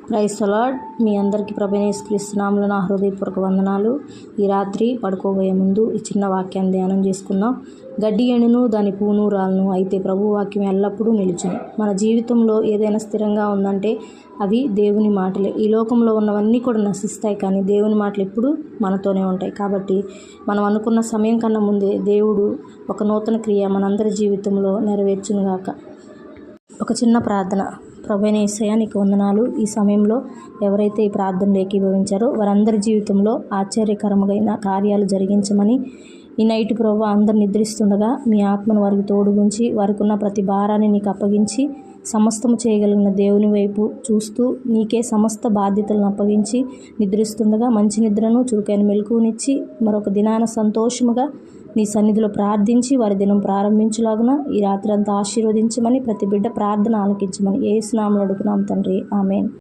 Praise the lord. మీ అందరికీ ప్రభువైన యేసుక్రీస్తు నామములో నా హృదయపూర్వక వందనాలు. ఈ రాత్రి పడుకోబోయే ముందు ఈ చిన్న వాక్యాన్ని ధ్యానం చేసుకుందాం. గడ్డి ఎండును, దాని పూను రాలును, అయితే ప్రభు వాక్యం ఎల్లప్పుడూ నిలుచును. మన జీవితంలో ఏదైనా స్థిరంగా ఉందంటే అవి దేవుని మాటలే. ఈ లోకంలో ఉన్నవన్నీ కూడా నశిస్తాయి, కానీ దేవుని మాటలు ఎప్పుడు మనతోనే ఉంటాయి. కాబట్టి మనం అనుకున్న సమయం కన్నా ముందే దేవుడు ఒక నూతన క్రియ మనందరి జీవితంలో నెరవేర్చునుగాక. ఒక చిన్న ప్రార్థన. ప్రభువైన యేసయ్య, నీకు వందనాలు. ఈ సమయంలో ఎవరైతే ఈ ప్రార్థనలు ఏకీభవించారో వారందరి జీవితంలో ఆశ్చర్యకరమైన కార్యాలు జరిగించమని ఈ నైట్ ప్రభు అందరు నిద్రిస్తుండగా మీ ఆత్మను వారికి తోడుగుంచి వారికి ఉన్న ప్రతి భారాన్ని నీకు అప్పగించి సమస్తము చేయగలిగిన దేవుని వైపు చూస్తూ నీకే సమస్త బాధ్యతలను అప్పగించి నిద్రిస్తుండగా మంచి నిద్రను, చురుకైన మెలకువనిచ్చి మరొక దినాన సంతోషముగా నీ సన్నిధిలో ప్రార్థించి వారి దినం ప్రారంభించులాగున ఈ రాత్రి అంతా ఆశీర్వదించమని, ప్రతి బిడ్డ ప్రార్థన ఆలకించమని యేసు నామములో అడుగుతున్నాం తండ్రి. ఆమేన్.